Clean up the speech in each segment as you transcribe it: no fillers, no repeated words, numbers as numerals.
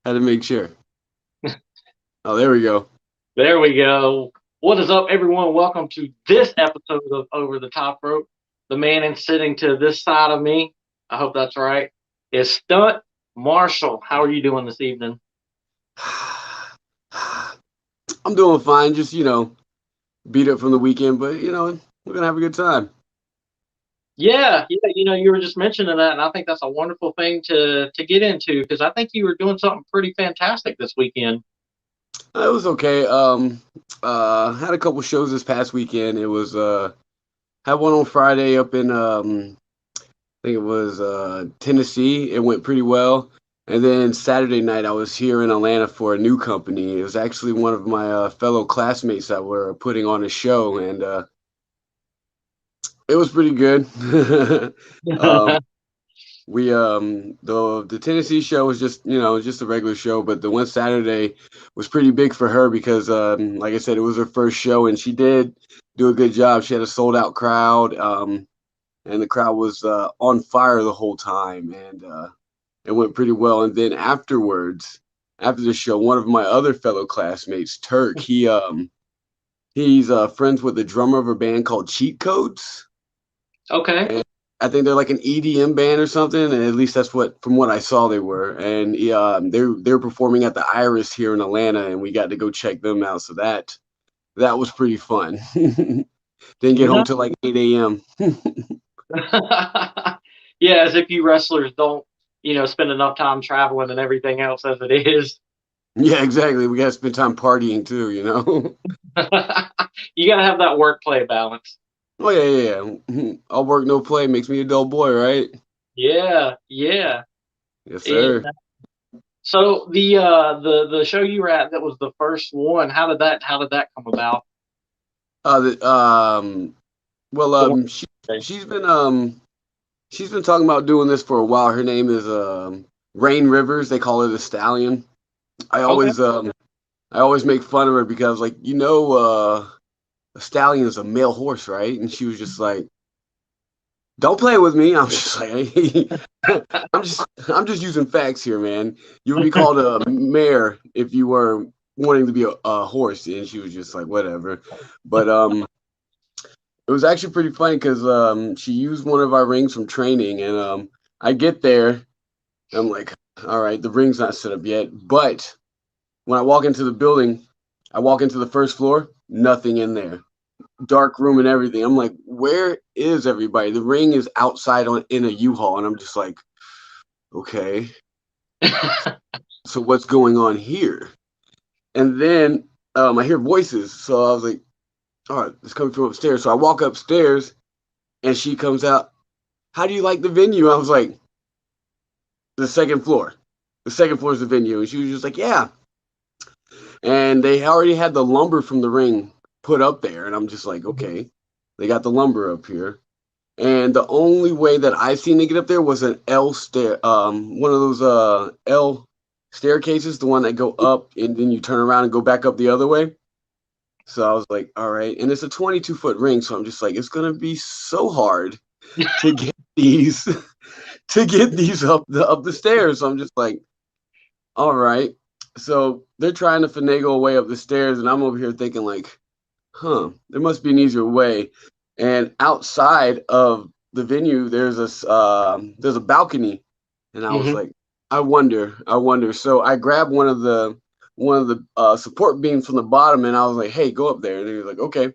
Had to make sure. Oh, there we go. There we go. What is up, everyone? Welcome to this episode of Over the Top Rope. The man in sitting to this side of me, I hope that's right, is Stunt Marshall. How are you doing this evening? I'm doing fine. Just beat up from the weekend, but we're gonna have a good time. Yeah. You were just mentioning that, and I think that's a wonderful thing to get into because I think you were doing something pretty fantastic this weekend. It was okay. Had a couple shows this past weekend. It was had one on Friday up in I think it was Tennessee. It went pretty well. And then Saturday night, I was here in Atlanta for a new company. It was actually one of my fellow classmates that were putting on a show, and it was pretty good. um, we the Tennessee show was just a regular show, but the one Saturday was pretty big for her because like I said, it was her first show, and she did do a good job. She had a sold out crowd, and the crowd was on fire the whole time, and it went pretty well. And then afterwards, after the show, one of my other fellow classmates, Turk, he's friends with the drummer of a band called Cheat Codes. Okay. And I think they're like an EDM band or something, and at least that's what from what I saw they were. And they're performing at the Iris here in Atlanta, and we got to go check them out. So that was pretty fun. Didn't get home No. till like 8 a.m. Yeah, as if you wrestlers don't, spend enough time traveling and everything else as it is. Yeah, exactly. We got to spend time partying too. You got to have that work play balance. Oh yeah. All work, no play makes me a dull boy, right? Yeah. Yes, And sir. so the show you were at that was the first one. How did that come about? The well, The one. she's been talking about doing this for a while. Her name is Rain Rivers. They call her the Stallion. I Okay. always I always make fun of her because like a stallion is a male horse, right? And she was just like, "Don't play with me." I'm just like, hey, I'm just using facts here, man. You would be called a mare if you were wanting to be a horse, and she was just like, whatever. But it was actually pretty funny because she used one of our rings from training, and I get there, I'm like, all right, the ring's not set up yet. But when I walk into the building, I walk into the first floor, nothing in there, dark room and everything. I'm like, where is everybody? The ring is outside in a U-Haul, and I'm just like, okay, so what's going on here? And then I hear voices, so I was like, all right, it's coming from upstairs. So I walk upstairs, and she comes out. How do you like the venue? I was like, the second floor. The second floor is the venue. And she was just like, yeah. And they already had the lumber from the ring put up there. And I'm just like, okay, they got the lumber up here. And the only way that I seen to get up there was an L stair, one of those L staircases, the one that go up and then you turn around and go back up the other way. So I was like, all right. And it's a 22-foot ring, so I'm just like, it's gonna be so hard to get these up the stairs. So I'm just like, all right. So they're trying to finagle a way up the stairs, and I'm over here thinking like, there must be an easier way. And outside of the venue, there's a balcony, and I was Hmm. like, I wonder. So I grabbed one of the support beams from the bottom, and I was like, hey, go up there. And he was like, okay.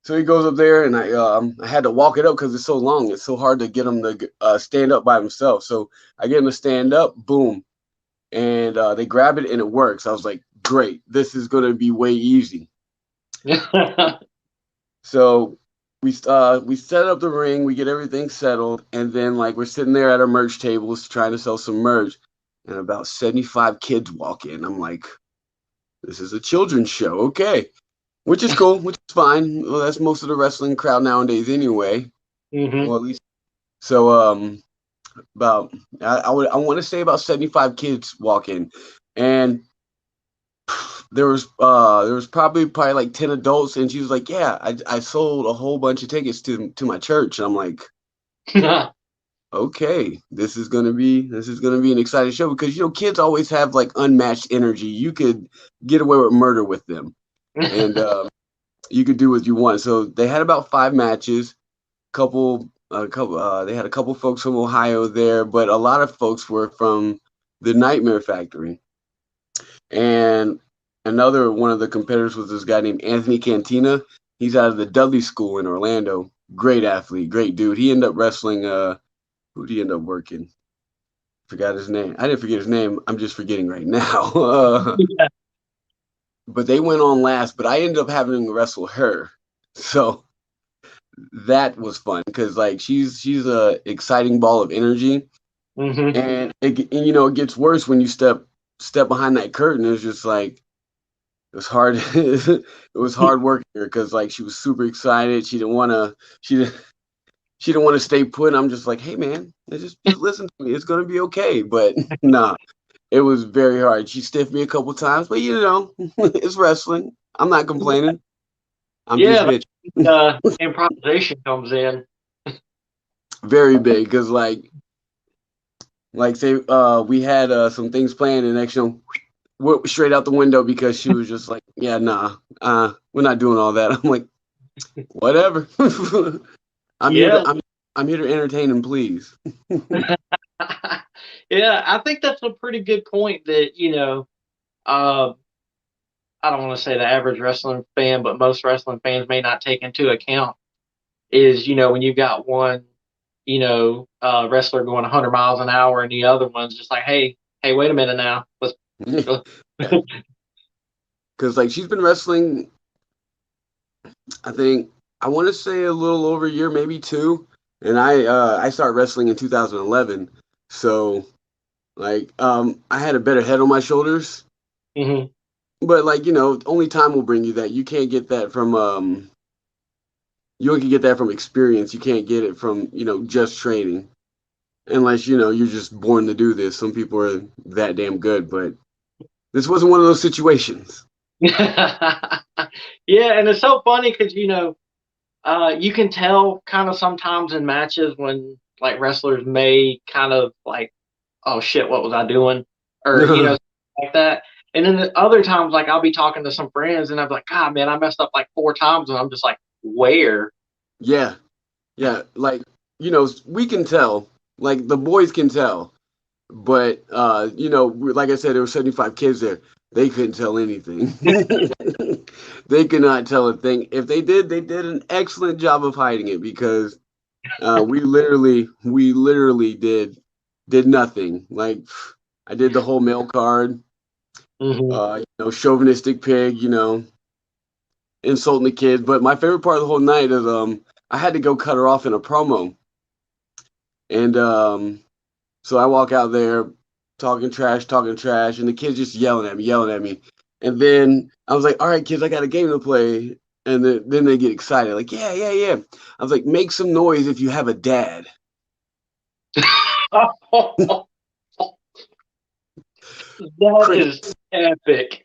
So he goes up there, and I had to walk it up because it's so long. It's so hard to get him to stand up by himself. So I get him to stand up, boom, and they grab it, and it works. I was like, great, this is gonna be way easy. So we set up the ring, we get everything settled, and then like we're sitting there at our merch tables trying to sell some merch, and about 75 kids walk in. I'm like, this is a children's show, okay, which is cool, which is fine. Well, that's most of the wrestling crowd nowadays anyway. Hmm. Well, at least so. About I want to say about 75 kids walk in, and there was probably like 10 adults, and she was like, yeah, I sold a whole bunch of tickets to my church. And I'm like, okay, this is gonna be an exciting show because kids always have like unmatched energy. You could get away with murder with them, and you could do what you want. So they had about 5 matches. They had a couple folks from Ohio there, but a lot of folks were from the Nightmare Factory. And another one of the competitors was this guy named Anthony Cantina. He's out of the Dudley School in Orlando. Great athlete, great dude. He ended up wrestling. Who did he end up working? Forgot his name. I didn't forget his name. I'm just forgetting right now. Yeah. But they went on last. But I ended up having to wrestle her. So that was fun because like she's a exciting ball of energy, Mm-hmm. and it gets worse when you step behind that curtain. It's just like it was hard. It was hard working her because like she was super excited. She didn't want to stay put. I'm just like, hey man, just listen to me. It's gonna be okay. But nah, it was very hard. She stiffed me a couple times, but it's wrestling. I'm not complaining. I'm just Yeah, bitching. improvisation comes in. Very big because like say we had some things planned and actually went straight out the window because she was just like, yeah, nah, we're not doing all that. I'm like, whatever. I'm here to Yeah. I'm here to entertain him, please. Yeah, I think that's a pretty good point that, uh, I don't want to say the average wrestling fan, but most wrestling fans may not take into account is, when you've got one, wrestler going 100 miles an hour and the other one's just like, hey, wait a minute now. Let's go. Yeah, because like she's been wrestling. I think I want to say a little over a year, maybe two. And I started wrestling in 2011, so like I had a better head on my shoulders. Hmm. But like only time will bring you that. You can get that from experience. You can't get it from just training, unless you're just born to do this. Some people are that damn good, but this wasn't one of those situations. Yeah, and it's so funny because, you can tell kind of sometimes in matches when like wrestlers may kind of like, oh shit, what was I doing? Or, like that. And then the other times, like I'll be talking to some friends and I'm like, God, man, I messed up like 4 times. And I'm just like, where? Yeah, yeah, like we can tell, like the boys can tell, but like I said, there were 75 kids there. They couldn't tell anything. They could not tell a thing. If they did an excellent job of hiding it because we literally did nothing. Like I did the whole mail card, Hmm. chauvinistic pig, insulting the kids. But my favorite part of the whole night is I had to go cut her off in a promo, and so I walk out there talking trash, and the kids just yelling at me. And then I was like, all right, kids, I got a game to play. And then they get excited, like, yeah, yeah, yeah. I was like, make some noise if you have a dad. That is Crickets, epic.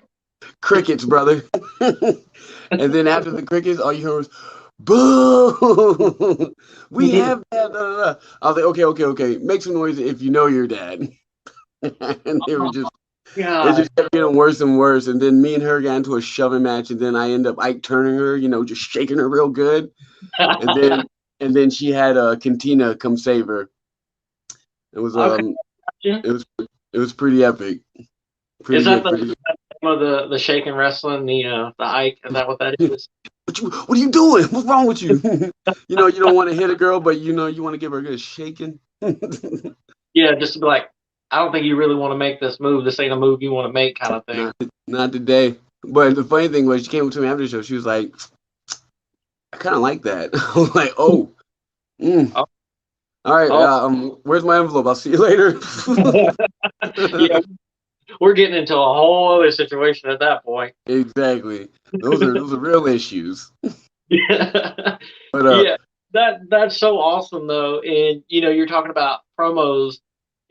crickets, brother. And then after the crickets, all you heard was, boo! We have that. Da, da, da. I was like, okay, okay, okay. Make some noise if you know your dad. And they were just it God. just kept getting worse and worse. And then me and her got into a shoving match, and then I end up Ike turning her, just shaking her real good. And then she had Cantina come save her. It was Okay. it was it was pretty epic, Is pretty that good, the pretty good. name of the shaking wrestling, the Ike? Is that what that is? What are you doing? What's wrong with you? You don't want to hit a girl, but you want to give her a good shaking. Yeah, just to be like, I don't think you really want to make this move. This ain't a move you want to make, kind of thing. Not today. But the funny thing was, she came up to me after the show. She was like, "I kind of like that." I was like, "Oh, mm. Oh, All right. oh. Where's my envelope? I'll see you later." Yeah, we're getting into a whole other situation at that point. Exactly. Those are real issues. Yeah, But yeah, that's so awesome though. And you're talking about promos,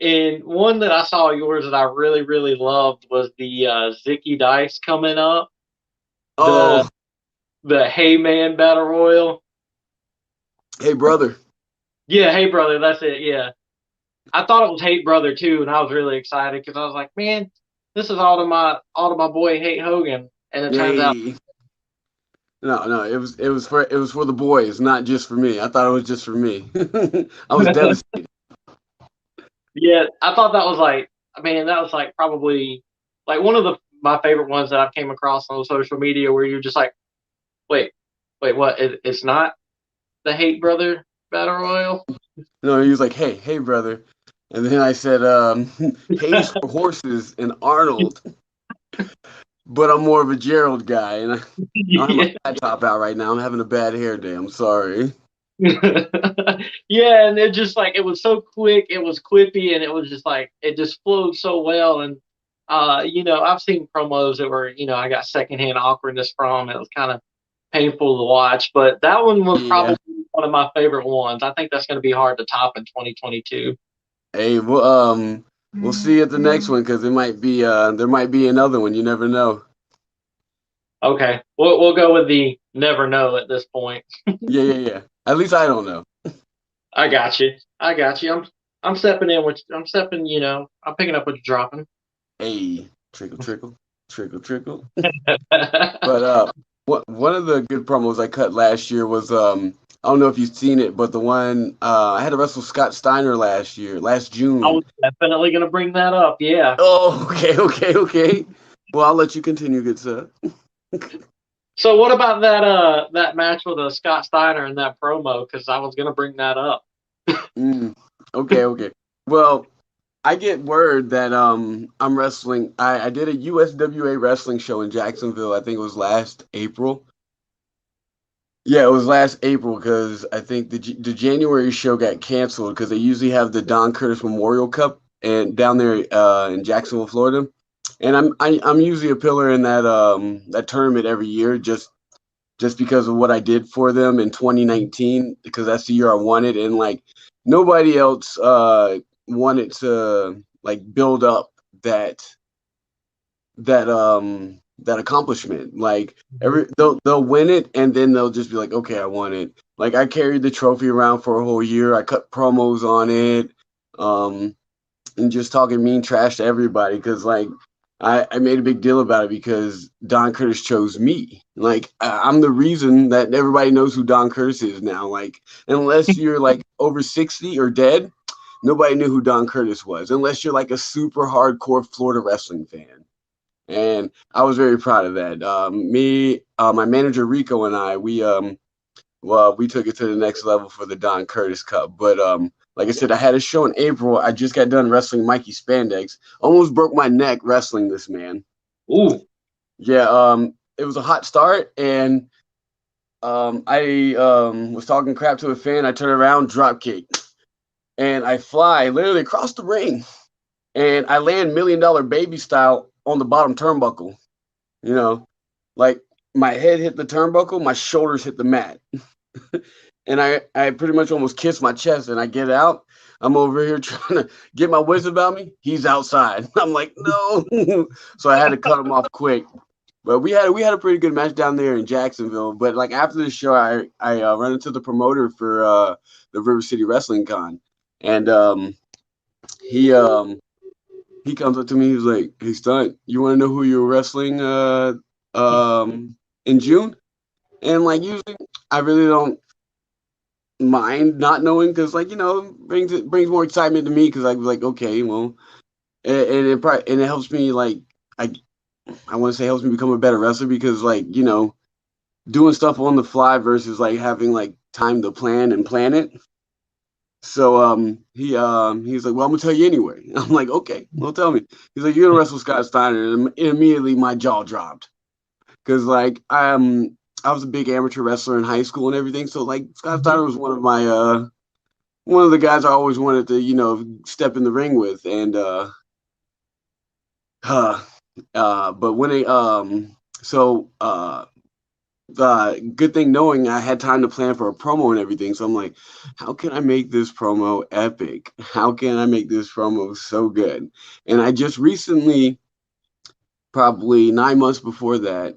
and one that I saw yours that I really really loved was the Zicky Dice coming up, the oh, the Hey Man Battle Royal. hey brother. Yeah, hey brother, that's it. Yeah. I thought it was Hate Brother too, and I was really excited because I was like, man, this is all to my boy Hate Hogan, and it turns out, Yay. No, it was for the boys, not just for me. I thought it was just for me. I was devastated. yeah, I thought that was like, man, that was like probably like one of the my favorite ones that I've came across on social media where you're just like, wait, what? It's not the Hate Brother Battle Royal. No, he was like, hey, brother. And then I said, Hayes for horses and Arnold, but I'm more of a Gerald guy, and I don't have my Yeah. flat top out right now. I'm having a bad hair day. I'm sorry. Yeah, and it just like it was so quick, it was quippy, and it was just like it just flowed so well. And I've seen promos that were, I got secondhand awkwardness from. It was kind of painful to watch, but that one was Yeah. probably one of my favorite ones. I think that's going to be hard to top in 2022. Hey, we'll see at the next one because there might be another one. You never know. Okay, we'll go with the never know at this point. Yeah. At least I don't know. I got you. I got you. I'm stepping in. I'm stepping. I'm picking up what you're dropping. Hey, trickle, trickle, trickle, trickle. But one of the good promos I cut last year was I don't know if you've seen it, but the one I had to wrestle Scott Steiner last I June. was definitely going to bring that up. Yeah. Oh, okay. Well, I'll let you continue, good sir. So what about that match with Scott Steiner in that promo? Because I was going to bring that up. Mm, okay. Well, I get word that I'm wrestling. I did a USWA wrestling show in Jacksonville. I think it was last April. Yeah, it was last April because I think the January show got canceled because they usually have the Don Curtis Memorial Cup and down there in Jacksonville, Florida. And I'm usually a pillar in that tournament every year just because of what I did for them in 2019 because that's the year I won it, and like nobody else wanted to like build up that accomplishment. Like they'll win it and then they'll just be like, okay, I won it. Like I carried the trophy around for a whole year. I cut promos on it, um, and just talking mean trash to everybody because like I made a big deal about it because Don Curtis chose me. Like I'm the reason that everybody knows who Don Curtis is now. Like unless you're like over 60 or dead, nobody knew who Don Curtis was unless you're like a super hardcore Florida wrestling fan. And I was very proud of that. My manager Rico and I, we took it to the next level for the Don Curtis Cup. But like I said, I had a show in April. I just got done wrestling Mikey Spandex. Almost broke my neck wrestling this man. Ooh. Yeah, it was a hot start, and I was talking crap to a fan. I turn around, drop kick, and I fly literally across the ring, and I land $1 million baby style on the bottom turnbuckle. You know, like my head hit the turnbuckle, my shoulders hit the mat. And I pretty much almost kissed my chest and I get out. I'm over here trying to get my wits about me. He's outside. I'm like, no. So I had to cut him off quick. But we had a pretty good match down there in Jacksonville. But like after the show, I run into the promoter for the River City Wrestling Con, and he he comes up to me. He's like, "Hey, Stunt, you want to know who you were wrestling in June?" And like usually, I really don't mind not knowing because like brings more excitement to me because I was like, okay, well, and it helps me like I want to say helps me become a better wrestler because like doing stuff on the fly versus like having like time to plan it. So he's like, well, I'm gonna tell you anyway. I'm like, okay, well, tell me. He's like, you're gonna wrestle Scott Steiner, and immediately my jaw dropped because like I was a big amateur wrestler in high school and everything. So like Scott Steiner was one of the guys I always wanted to step in the ring with, and but when it so good thing knowing I had time to plan for a promo and everything. So I'm like, how can I make this promo epic? How can I make this promo so good? And I just recently, probably 9 months before that,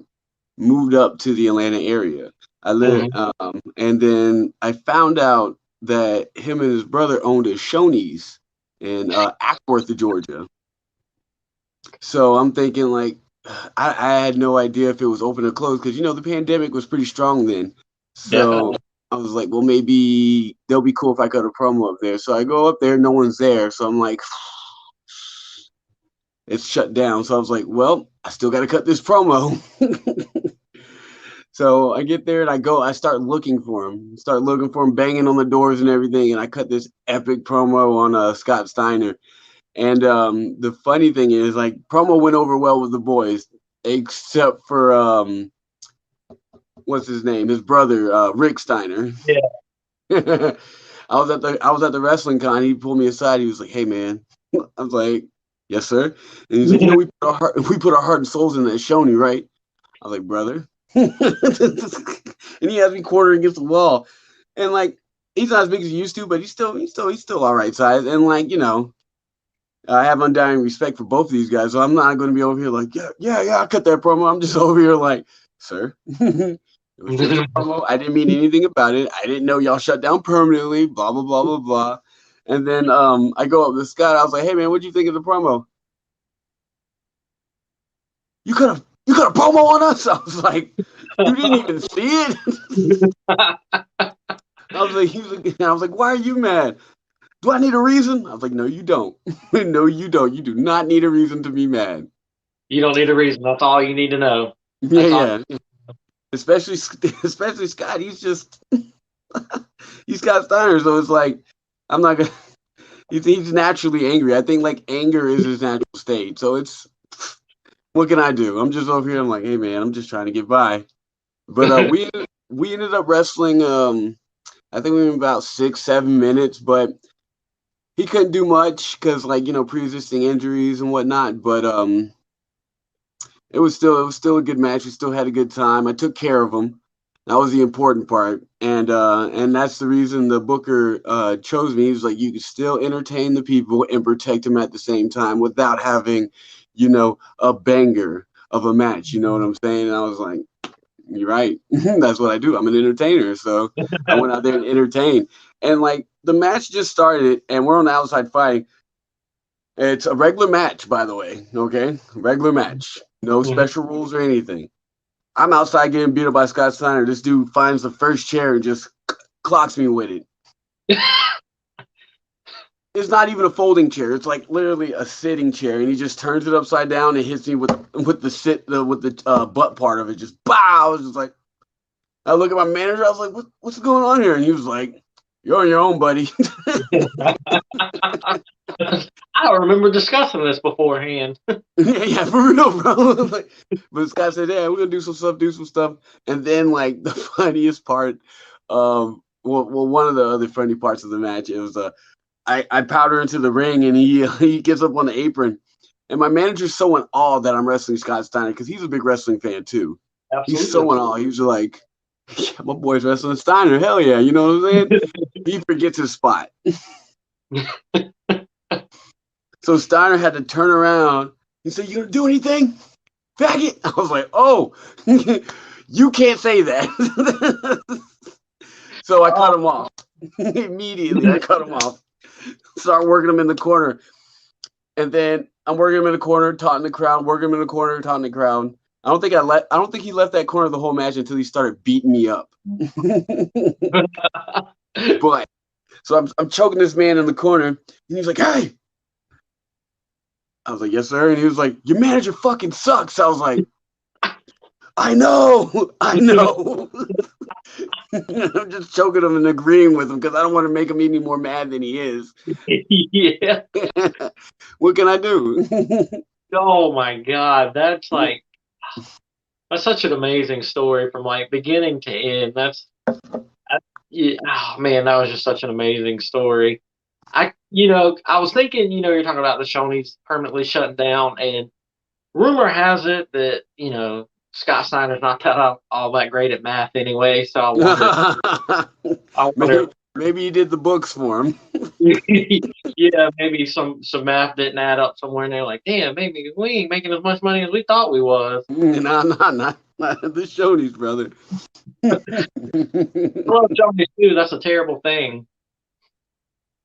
moved up to the Atlanta area. I live, Mhm. and then I found out that him and his brother owned a Shoney's in Acworth, Georgia. So I'm thinking like I had no idea if it was open or closed because the pandemic was pretty strong then. So Definitely. I was like, well, maybe they'll be cool if I cut a promo up there. So I go up there, no one's there. So I'm like, it's shut down. So I was like, well, I still got to cut this promo. So I get there and I start looking for him, banging on the doors and everything. And I cut this epic promo on Scott Steiner. And the funny thing is, like, promo went over well with the boys, except for what's his name, his brother, Rick Steiner. Yeah. I was at the wrestling con. He pulled me aside. He was like, "Hey, man." I was like, "Yes, sir." And he's like, "We put our heart and souls in that Shoney, right?" I was like, "Brother," and he has me quartering against the wall, and like he's not as big as he used to, but he's still all right size, and like I have undying respect for both of these guys, so I'm not going to be over here like, yeah, I cut that promo. I'm just over here like, sir, it was just a promo. I didn't mean anything about it. I didn't know y'all shut down permanently, blah, blah, blah, blah, blah. And then I go up to Scott. I was like, hey, man, what'd you think of the promo? You cut a promo on us? I was like, you didn't even see it? I was like, why are you mad? Do I need a reason? I was like, no, you don't. No, you don't. You do not need a reason to be mad. You don't need a reason. That's all you need to know. That's all. Yeah. Especially Scott. He's just he's Scott Steiner, so it's like I'm not gonna. He's naturally angry. I think like anger is his natural state. So it's what can I do? I'm just over here. I'm like, hey man, I'm just trying to get by. But we ended up wrestling. I think we were about 6-7 minutes, but he couldn't do much because like pre-existing injuries and whatnot. But it was still a good match. We still had a good time. I took care of him. That was the important part, and that's the reason the booker chose me. He was like, you can still entertain the people and protect them at the same time without having, a banger of a match. You know what I'm saying? And I was like, you're right. That's what I do. I'm an entertainer, so I went out there and entertained. And like the match just started, and we're on the outside fighting. It's a regular match, by the way. Okay, regular match. No special rules or anything. I'm outside getting beat up by Scott Steiner. This dude finds the first chair and just clocks me with it. It's not even a folding chair. It's like literally a sitting chair, and he just turns it upside down and hits me with the butt part of it. Just bow. I was just like, I look at my manager. I was like, what's going on here? And he was like, you're on your own, buddy. I don't remember discussing this beforehand. Yeah, for real, bro. But Scott said, yeah, we're gonna do some stuff. And then like the funniest part, well, one of the other funny parts of the match, it was I powder into the ring and he gets up on the apron. And my manager's so in awe that I'm wrestling Scott Steiner because he's a big wrestling fan too. Absolutely. He's so in awe. He was like, yeah, my boy's wrestling Steiner. Hell yeah. You know what I'm saying? He forgets his spot. So Steiner had to turn around. He said, you gonna do anything? Faggot. I was like, oh, you can't say that. So I cut him off. Immediately, I cut him off. Start working him in the corner. And then I'm working him in the corner, taunting the crowd, working him in the corner, taunting the crowd. I don't think he left that corner the whole match until he started beating me up. But so I'm choking this man in the corner, and he's like, hey. I was like, yes, sir. And he was like, your manager fucking sucks. I was like, I know. I'm just choking him and agreeing with him because I don't want to make him any more mad than he is. Yeah. What can I do? Oh my God. That's such an amazing story from like beginning to end. Yeah, oh man, that was just such an amazing story. I was thinking, you're talking about the Shoney's permanently shutting down, and rumor has it that, Scott Steiner's not all that great at math anyway, so I wonder maybe you did the books for him. Yeah, maybe some math didn't add up somewhere, and they're like, damn, maybe we ain't making as much money as we thought we was. Not the Shoney's, brother. I love Shoney's too. That's a terrible thing.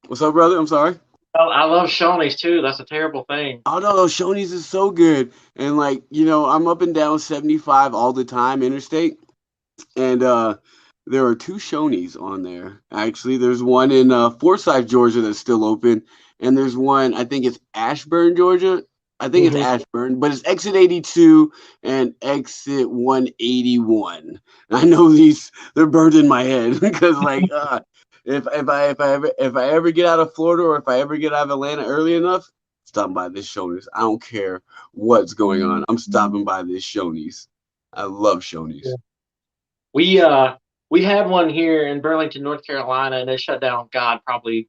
What's up, brother? I'm sorry. I love Shoney's too. That's a terrible thing. Oh no, those Shoney's is so good. And like, I'm up and down 75 all the time, interstate. And there are two Shoney's on there. Actually, there's one in Forsyth, Georgia that's still open, and there's one I think it's Ashburn, Georgia. I think it's Hmm. Ashburn, but it's exit 82 and exit 181. I know they're burned in my head because like if I ever get out of Florida or if I ever get out of Atlanta early enough, stop by this Shoney's. I don't care what's going on. I'm stopping by this Shoney's. I love Shoney's. We uh we had one here in Burlington, North Carolina, and it shut down. God, probably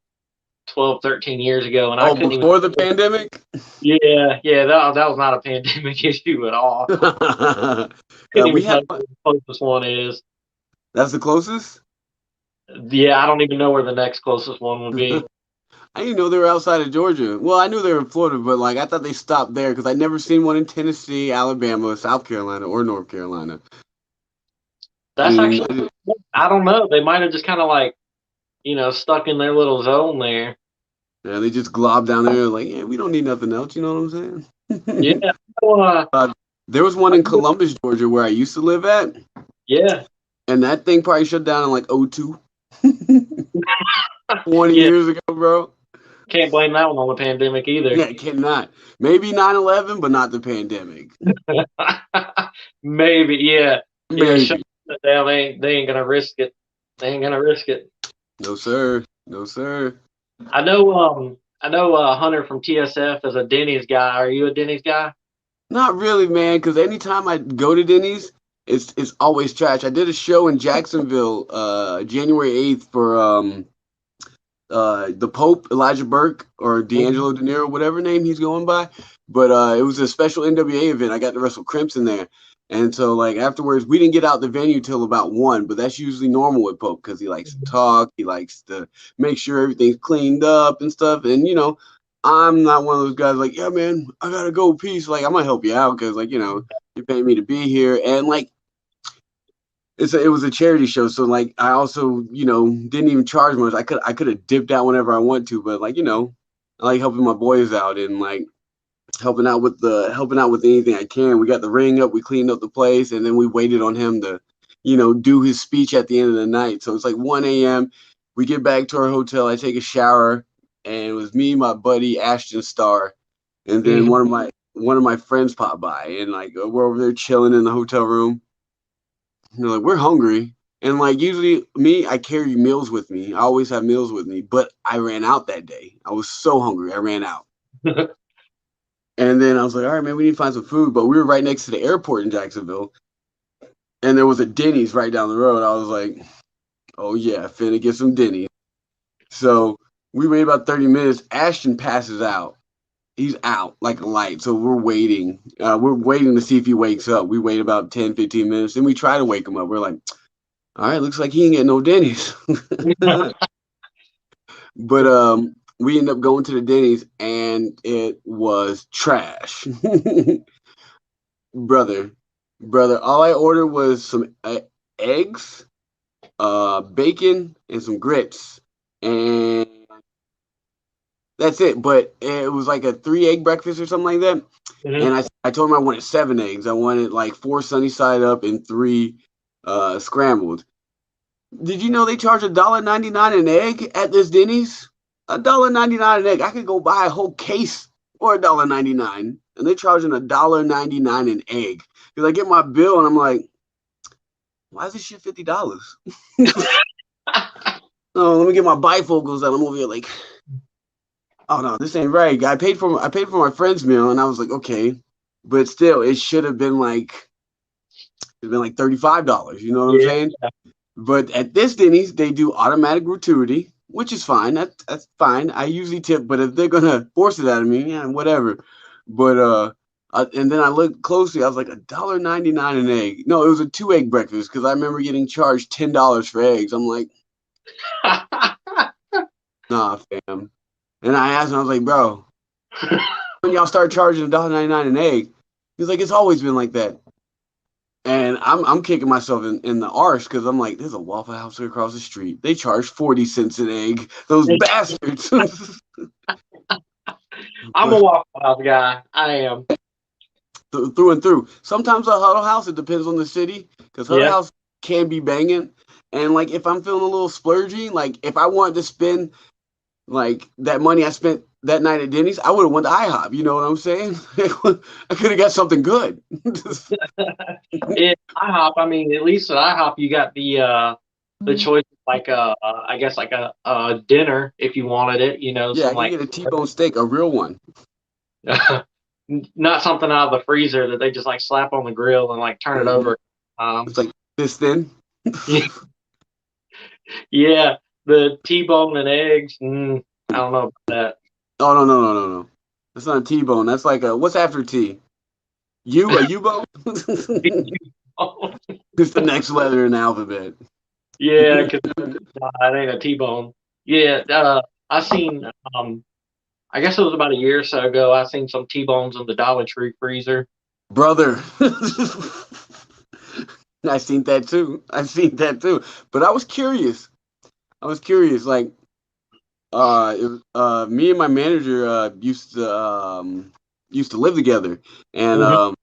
12, 13 years ago, and I Oh, couldn't even. before the pandemic? Yeah, yeah, that was not a pandemic issue at all. Couldn't We even have tell you where the closest one is. that's the closest. Yeah, I don't even know where the next closest one would be. I didn't know they were outside of Georgia. Well, I knew they were in Florida, but like I thought they stopped there because I never seen one in Tennessee, Alabama, South Carolina, or North Carolina. That's Mm, actually, I don't know. They might have just kind of like, stuck in their little zone there. yeah, they just glob down there like, yeah, we don't need nothing else. You know what I'm Yeah, saying? so, uh, There was one in Columbus, Georgia, where I used to live at, yeah, and that thing probably shut down in like '02, 20 yeah. years ago, bro. Can't blame that one on the pandemic either. Yeah, cannot. Maybe 9/11, but not the pandemic. Maybe, yeah, yeah. Shut Maybe. it down. They ain't gonna risk it. They ain't gonna risk it. No, sir. No, sir. I know Hunter from TSF is a Denny's guy. Are you a Denny's guy? Not really, man, because anytime I go to Denny's, it's always trash. I did a show in Jacksonville, January 8th for the Pope, Elijah Burke, or Mhm. D'Angelo De Niro, whatever name he's going by. But it was a special NWA event. I got to wrestle Crimson there. And so, like, afterwards, we didn't get out the venue till about 1, but that's usually normal with Pope because he likes to talk. He likes to make sure everything's cleaned up and stuff. And, I'm not one of those guys like, yeah, man, I got to go, peace. Like, I'm going to help you out because, like, you're paying me to be here. And, like, it was a charity show, so like I also didn't even charge much. I could have dipped out whenever I want to, but like I like helping my boys out and like helping out with anything I can. We got the ring up, we cleaned up the place, and then we waited on him to do his speech at the end of the night. So it's like 1 a.m. We get back to our hotel. I take a shower, and it was me, my buddy Ashton Starr, and then Mhm. one of my friends popped by, and like we're over there chilling in the hotel room. They're like, we're hungry. And like usually me, I carry meals with me. I always have meals with me, but I ran out that day. I was so hungry. I ran out. And then I was like, all right, man, we need to find some food. But we were right next to the airport in Jacksonville. And there was a Denny's right down the road. I was like, oh yeah, finna get some Denny's. So we wait about 30 minutes. Ashton passes out. He's out like a light. So we're waiting. We're waiting to see if he wakes up. We wait about 10, 15 minutes. Then we try to wake him up. We're like, all right, looks like he ain't getting no Denny's. But we ended up going to the Denny's and it was trash. brother, brother, all I ordered was some eggs, bacon, and some grits. And that's it. But it was like a 3 egg breakfast or something like that. Mhm. And I told him I wanted 7 eggs. I wanted like 4 sunny side up and 3 scrambled. Did you know they charge $1.99 an egg at this Denny's? $1.99 an egg. I could go buy a whole case for $1.99, and they're charging $1.99 an egg. Because I get my bill and I'm like, why is this shit $50? Oh, let me get my bifocals out. I'm over here like, oh no, this ain't right. I paid for my friend's meal, and I was like, okay, but still, it should have been like $35. You know what I'm Yeah. saying? But at this Denny's, they do automatic gratuity, which is fine. That's fine. I usually tip, but if they're gonna force it out of me, yeah, whatever. But and then I looked closely. I was like $1.99 an egg. No, it was a 2 egg breakfast because I remember getting charged $10 for eggs. I'm like, nah, fam. And I asked him, I was like, bro, when y'all start charging $1.99 an egg? He's like, it's always been like that. And I'm kicking myself in the arse because I'm like, there's a Waffle House across the street. They charge 40 cents an egg. Those bastards. I'm a Waffle House guy. I am. Through and through. Sometimes a Huddle House, it depends on the city, because Huddle Yeah. House can be banging. And like if I'm feeling a little splurgy, like if I wanted to spend like that money I spent that night at Denny's, I would have went to IHOP. You know what I'm saying? I could have got something good. IHOP. I mean, at least at IHOP, you got the choice, like I guess like a dinner if you wanted it. You know, Yeah, some I can like get a T-bone steak, a real one. not something out of the freezer that they just like slap on the grill and like turn it Mm-hmm. over. It's like this thin. Yeah, the T-bone and eggs. I don't know about Oh no, no, no, no, no. That's not a T-bone. That's like a what's after T? A U-bone? that. It's the next letter in the alphabet. Yeah, because it ain't a T-bone. Yeah, I seen. I guess it was about a year or so ago. I seen some T-bones in the Dollar Tree freezer. Brother. I seen that too. I seen that too. But I was curious. Like, me and my manager used to live together, and Mhm.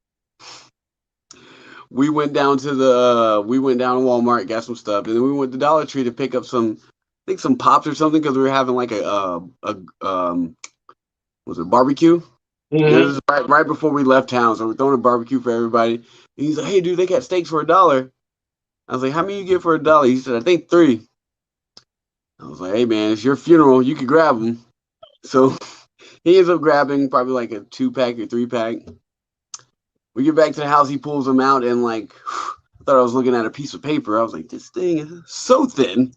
we went down to Walmart, got some stuff, and then we went to Dollar Tree to pick up some, I think some pops or something, because we were having like was it barbecue? This Mhm. is right before we left town, so we're throwing a barbecue for everybody. And he's like, "Hey, dude, they got steaks for $1." I was like, "How many you get for $1?" He said, "I think 3." I was like, "Hey, man, it's your funeral. You could grab them." So he ends up grabbing probably like a 2-pack or 3-pack. We get back to the house, he pulls them out, and like, I thought I was looking at a piece of paper. I was like, "This thing is so thin."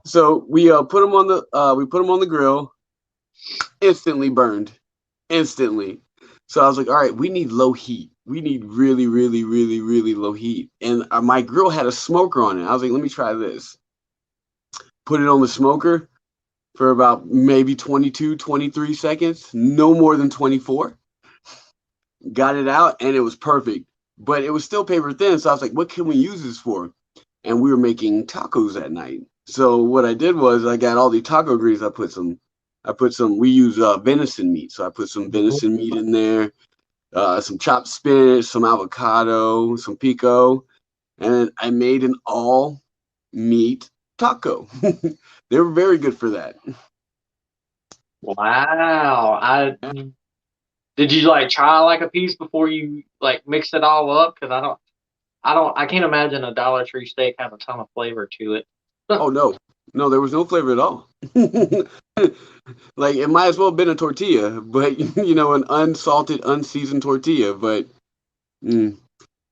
So we put them on the grill. Instantly burned, instantly. So I was like, "All right, we need low heat. We need really, really, really, really low heat." And my grill had a smoker on it. I was like, "Let me try this." Put it on the smoker for about maybe 22, 23 seconds, no more than 24. Got it out, and it was perfect. But it was still paper thin, so I was like, "What can we use this for?" And we were making tacos that night. So what I did was I got all the taco grease. We use venison meat. So I put some venison meat in there, some chopped spinach, some avocado, some pico, and I made an all meat taco. They were very good for that. Wow. Did you like try like a piece before you like mixed it all up? Because I can't imagine a Dollar Tree steak have a ton of flavor to it. Oh no, no, there was no flavor at all. Like it might as well have been a tortilla, but an unsalted, unseasoned tortilla. But mm.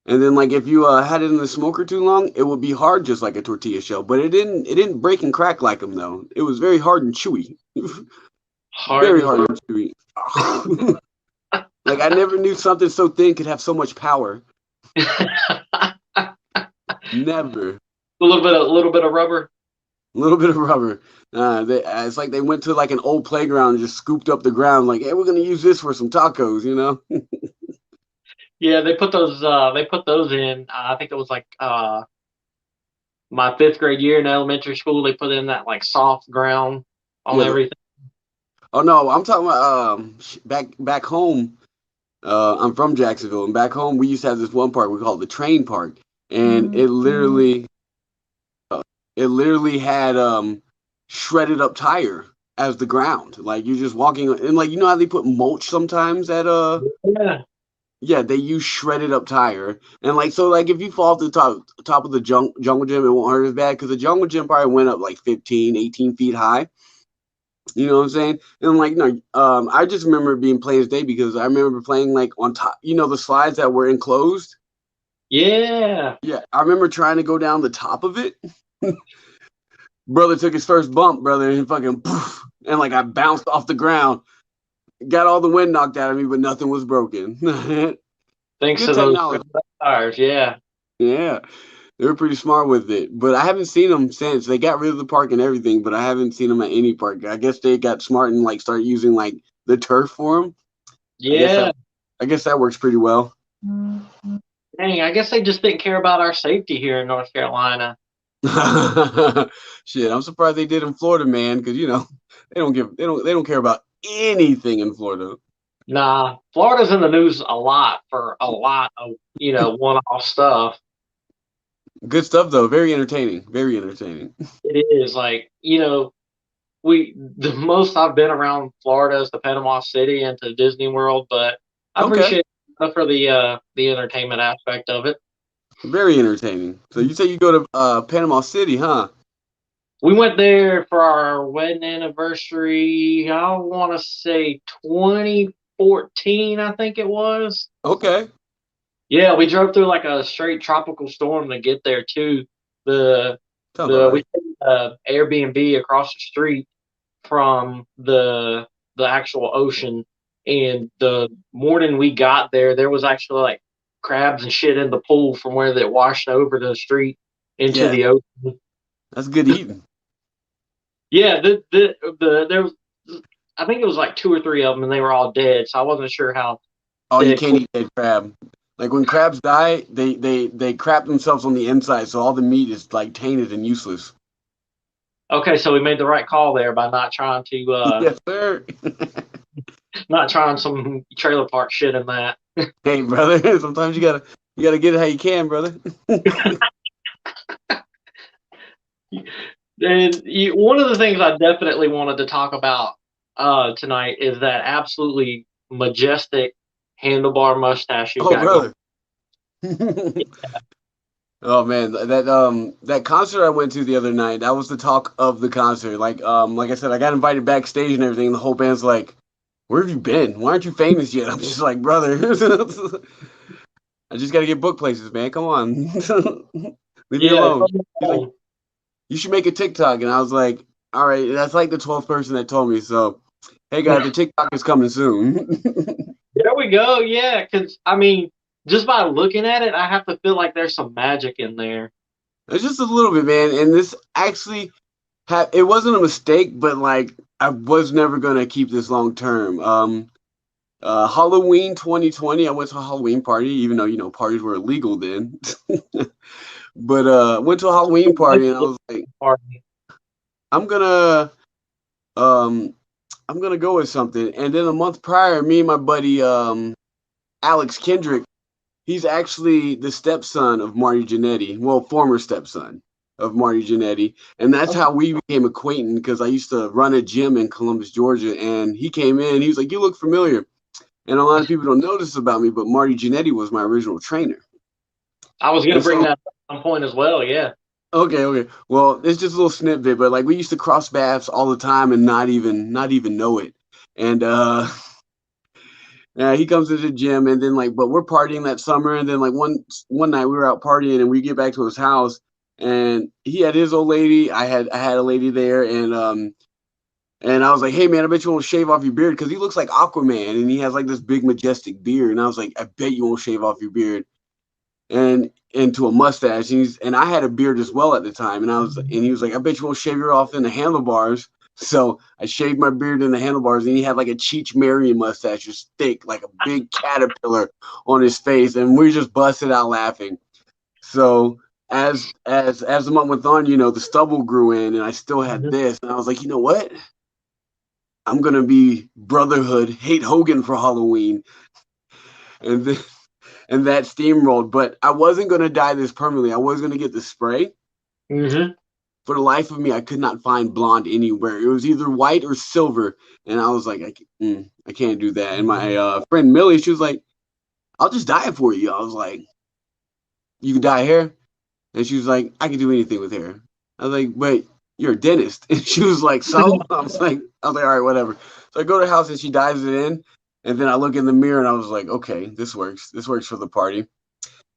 And then like if you had it in the smoker too long, it would be hard just like a tortilla shell. But it didn't break and crack like them though. It was very hard and chewy, very Hardened. hard and chewy. Like I never knew something so thin could have so much power. A Never. little bit of rubber. A little bit of rubber. It's like they went to like an old playground and just scooped up the ground. Like, hey, we're gonna use this for some tacos. Yeah, they put those in. I think it was like my fifth grade year in elementary school. They put in that like soft ground on Yeah. everything. Oh no, I'm talking about back home. I'm from Jacksonville, and back home we used to have this one park we call it the train park, and it literally had shredded up tire as the ground. Like you're just walking, and like how they put mulch sometimes at Yeah. yeah, they use shredded up tire, and like so like if you fall off the top of the jungle gym, it won't hurt as bad because the jungle gym probably went up like 15, 18 feet high. You know what I'm saying? And like, no, I just remember it being plain as day because I remember playing like on top, the slides that were enclosed. Yeah. Yeah, I remember trying to go down the top of it. Brother took his first bump, brother, and fucking poof, and like I bounced off the ground, got all the wind knocked out of me, but nothing was broken. Thanks Good to those technology. tires. Yeah. Yeah, they were pretty smart with it, but I haven't seen them since. They got rid of the park and everything, but I haven't seen them at any park. I guess they got smart and like started using like the turf for them. I guess Yeah. that I guess that works pretty well. Dang, I guess they just didn't care about our safety here in North Carolina. Shit, I'm surprised they did in Florida, man, because they don't care about anything in Florida. Nah, Florida's in the news a lot for a lot of one-off stuff. Good stuff though. Very entertaining. Very entertaining. It is like the most I've been around Florida is the Panama City and to Disney World, but I Okay. appreciate it for the entertainment aspect of it. Very entertaining. So you say you go to Panama City, huh? We went there for our wedding anniversary. I want to say 2014, I think it was. Okay. Yeah, we drove through like a straight tropical storm to get there too. The Sounds all the we right. stayed at Airbnb across the street from the actual ocean, and the morning we got there, there was actually like crabs and shit in the pool from where they washed over the street into Yeah, the ocean. that's good eating. Yeah, there was, I think it was like two or three of them, and they were all dead. So I wasn't sure how Oh, you dead. can't eat dead crab. Like when crabs die, they crap themselves on the inside, so all the meat is like tainted and useless. Okay, so we made the right call there by not trying to Yes, sir. not trying some trailer park shit in that. Hey, brother. Sometimes you gotta get it how you can, brother. And one of the things I definitely wanted to talk about tonight is that absolutely majestic handlebar mustache you Oh, got going. brother. Oh man, that concert I went to the other night, that was the talk of the concert. Like I said, I got invited backstage and everything, and the whole band's like, "Where have you been? Why aren't you famous yet?" I'm just like, "Brother, I just gotta get book places, man. Come on." Leave me Yeah, alone. He's like, "You should make a TikTok." And I was like, "All right, that's like the 12th person that told me." So, hey guys, the TikTok is coming soon. there we go. Yeah, because I mean, just by looking at it, I have to feel like there's some magic in there. It's just a little bit, man. And this actually it wasn't a mistake, but like I was never gonna keep this long term. Halloween 2020, I went to a Halloween party, even though parties were illegal then. But went to a Halloween party and I was like, I'm gonna um I'm gonna go with something. And then a month prior, me and my buddy Alex Kendrick, he's actually the stepson of Marty Janetty, well, former stepson of Marty Janetty, and that's how we became acquainted. Because I used to run a gym in Columbus, Georgia, and he came in. He was like, "You look familiar," and a lot of people don't know this about me, but Marty Janetty was my original trainer. I was gonna And bring so, that up at some point as well. Yeah. okay. Well, it's just a little snippet, but like we used to cross paths all the time and not even know it. And yeah, he comes to the gym, and then but we're partying that summer, and then like one night we were out partying, and we get back to his house, and he had his old lady, I had a lady there, and I was like, hey man, I bet you won't shave off your beard because he looks like Aquaman, and he has like this big majestic beard, and I was like, I bet you won't shave off your beard, and into a mustache, and I had a beard as well at the time, and he was like, I bet you won't shave your off in the handlebars. So I shaved my beard in the handlebars, and he had like a Cheech Marion mustache, just thick, like a big caterpillar on his face, and we just busted out laughing. So as the month went on, the stubble grew in, and I still had this, and I was like, you know what? I'm gonna be Brotherhood, hate Hogan for Halloween, and then and that steamrolled. But I wasn't gonna dye this permanently. I was gonna get the spray. Mm-hmm. For the life of me, I could not find blonde anywhere. It was either white or silver, and I was like, I can't do that. And my friend Millie, she was like, I'll just dye it for you. I was like, you can dye hair, and she was like, I can do anything with hair. I was like, but you're a dentist, and she was like, so I was like, all right, whatever. So I go to the house and she dyes it in, and then I look in the mirror and I was like, okay, this works. This works for the party.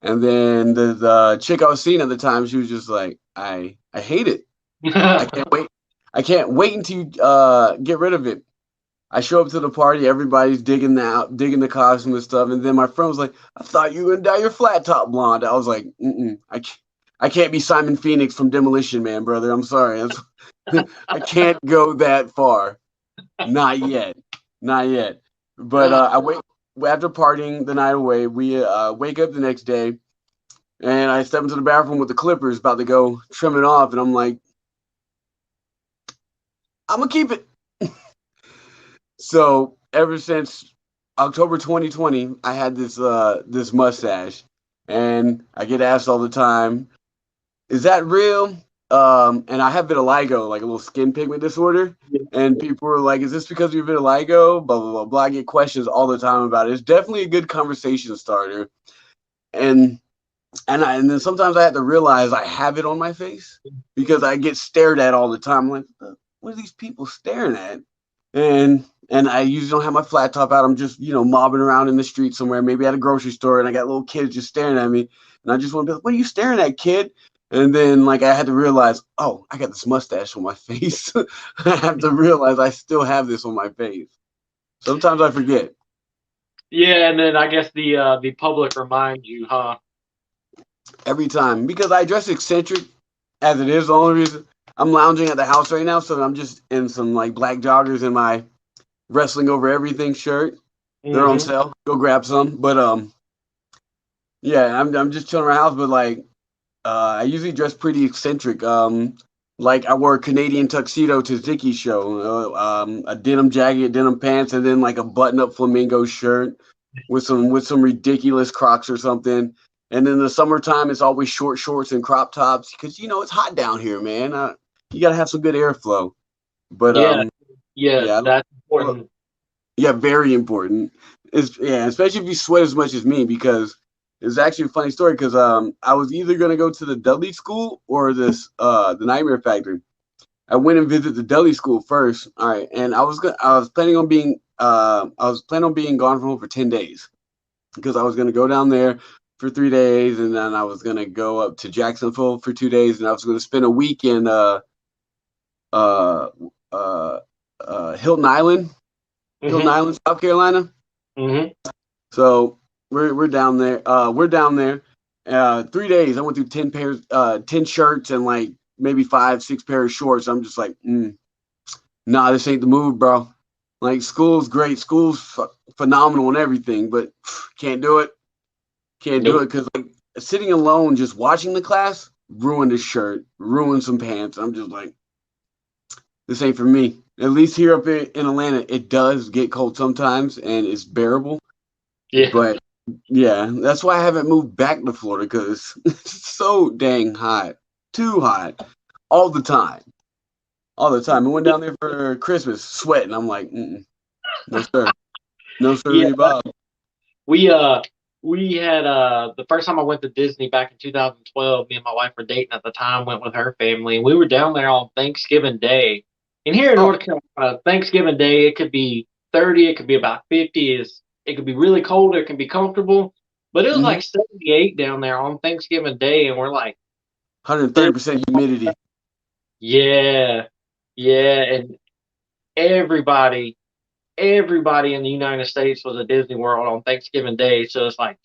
And then the chick I was seeing at the time, she was just like, I hate it. I can't wait. I can't wait until you get rid of it. I show up to the party, everybody's digging the costume and stuff, and then my friend was like, "I thought you were gonna dye your flat top blonde." I was like, I can't be Simon Phoenix from Demolition Man, brother. I'm sorry, I can't go that far. Not yet, not yet. But I wait after partying the night away. We wake up the next day, and I step into the bathroom with the clippers, about to go trim it off, and I'm like, I'm gonna keep it. So ever since October 2020, I had this mustache, and I get asked all the time, "Is that real?" And I have vitiligo, like a little skin pigment disorder, and people are like, "Is this because of your vitiligo?" Blah blah blah blah. I get questions all the time about it. It's definitely a good conversation starter, and and then sometimes I have to realize I have it on my face because I get stared at all the time. I'm like, what are these people staring at? And I usually don't have my flat top out. I'm just, mobbing around in the street somewhere, maybe at a grocery store, and I got little kids just staring at me. And I just want to be like, what are you staring at, kid? And then like I had to realize, oh, I got this mustache on my face. I have to realize I still have this on my face. Sometimes I forget. Yeah, and then I guess the public reminds you, huh? Every time because I dress eccentric as it is. The only reason I'm lounging at the house right now, so I'm just in some like black joggers and my wrestling over everything shirt. They're on Mm-hmm. sale. Go grab some. But yeah, I'm just chilling around the house. But like, I usually dress pretty eccentric. Like I wore a Canadian tuxedo to Zicky's show. A denim jacket, denim pants, and then like a button-up flamingo shirt with some ridiculous Crocs or something. And then the summertime, it's always short shorts and crop tops because it's hot down here, man. You gotta have some good airflow. But Yeah, yeah, yeah, that's well, important. yeah, very important. Yeah, especially if you sweat as much as me because it's actually a funny story because I was either gonna go to the Dudley School or the Nightmare Factory. I went and visited the Dudley School first. All right, and I was planning on being gone from home for 10 days because I was gonna go down there for 3 days and then I was gonna go up to Jacksonville for 2 days and I was gonna spend a week in uh uh Hilton Island, Mm-hmm. South Carolina. Mm-hmm. So we're down there. We're down there. 3 days. I went through 10 shirts and like maybe 5, 6 pair of shorts. I'm just like, nah, this ain't the move, bro. Like school's great, school's phenomenal and everything, but can't do it. Can't do Nope. it because like sitting alone, just watching the class, ruined a shirt, ruined some pants. I'm just like, this ain't for me. At least here up in Atlanta, it does get cold sometimes and it's bearable. Yeah. But yeah, that's why I haven't moved back to Florida because it's so dang hot, too hot, all the time, all the time. I went down there for Christmas, sweating. I'm like, no sir, no Yeah. sir, Bob. We we had the first time I went to Disney back in 2012, me and my wife were dating at the time, went with her family, and we were down there on Thanksgiving Day. And here in Oh, North Carolina, Thanksgiving Day, it could be 30, it could be about 50, it could be really cold, it can be comfortable. But it was mm-hmm. like 78 down there on Thanksgiving Day, and we're like, this, 130% humidity. yeah, yeah, and everybody everybody in the United States was at Disney World on Thanksgiving Day. So it's like,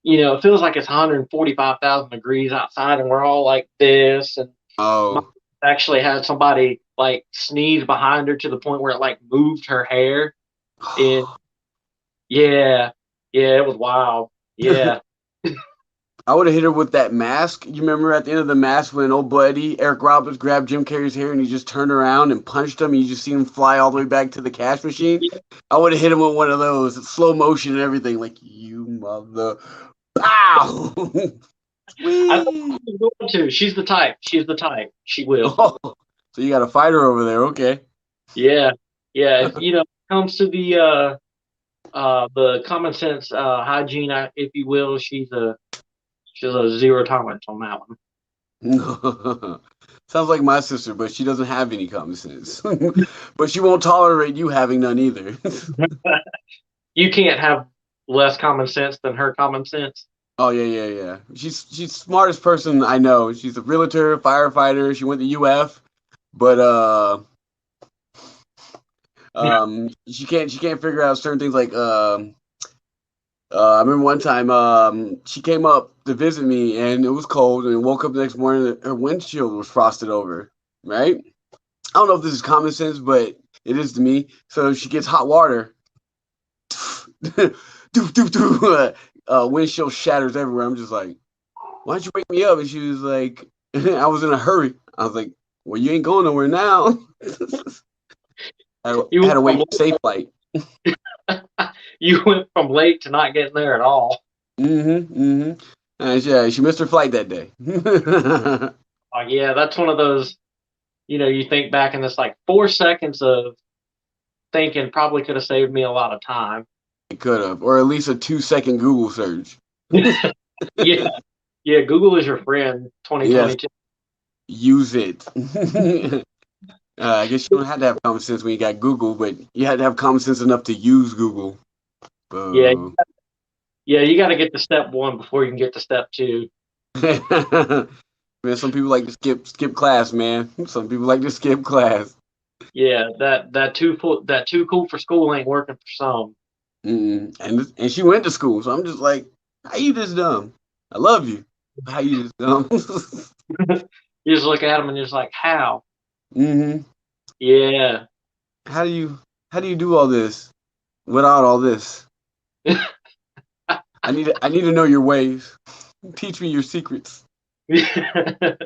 it feels like it's 145,000 degrees outside, and we're all like this. And my Oh, actually had somebody like sneeze behind her to the point where it like moved her hair. And yeah, yeah, it was wild. Yeah, I would have hit her with that mask. You remember at the end of the mask when old buddy Eric Roberts grabbed Jim Carrey's hair and he just turned around and punched him. And you just see him fly all the way back to the cash machine. I would have hit him with one of those, slow motion and everything, like you mother. Pow! I thought Wee! she was going to. She's the type. She's the type. She will. Oh, so you got a fighter over there, okay? Yeah, yeah. When it comes to the common sense hygiene, if you will, she's a zero tolerance on that one. Sounds like my sister, but she doesn't have any common sense. But she won't tolerate you having none either. You can't have less common sense than her common sense. Oh yeah, yeah, yeah. She's the smartest person I know. She's a realtor, firefighter. She went to UF, but she can't figure out certain things like I remember one time she came up to visit me and it was cold and woke up the next morning and her windshield was frosted over. Right? I don't know if this is common sense, but it is to me. So she gets hot water. Doof, doof, doof. Windshield shatters everywhere. I'm just like, why don't you wake me up? And she was like, I was in a hurry. I was like, well, you ain't going nowhere now. You had to wait went for safe flight. you went from late to not getting there at all. Yeah, she missed her flight that day. Yeah, that's one of those. You think back and it's like 4 seconds of thinking probably could have saved me a lot of time. It could have, or at least a 2-second Google search. Yeah, yeah. Google is your friend. Yes, 2022. use it. I guess you don't have to have common sense when you got Google, but you had to have common sense enough to use Google. Yeah, yeah. You got to get to step one before you can get to step two. Man, some people like to skip class, man. Some people like to skip class. Yeah, that too cool for school ain't working for some. And she went to school, so I'm just like, how you this dumb? I love you. How you this dumb? You just look at them and you're just like, how? hmm Yeah. How do you do all this without all this? I need to know your ways. Teach me your secrets. The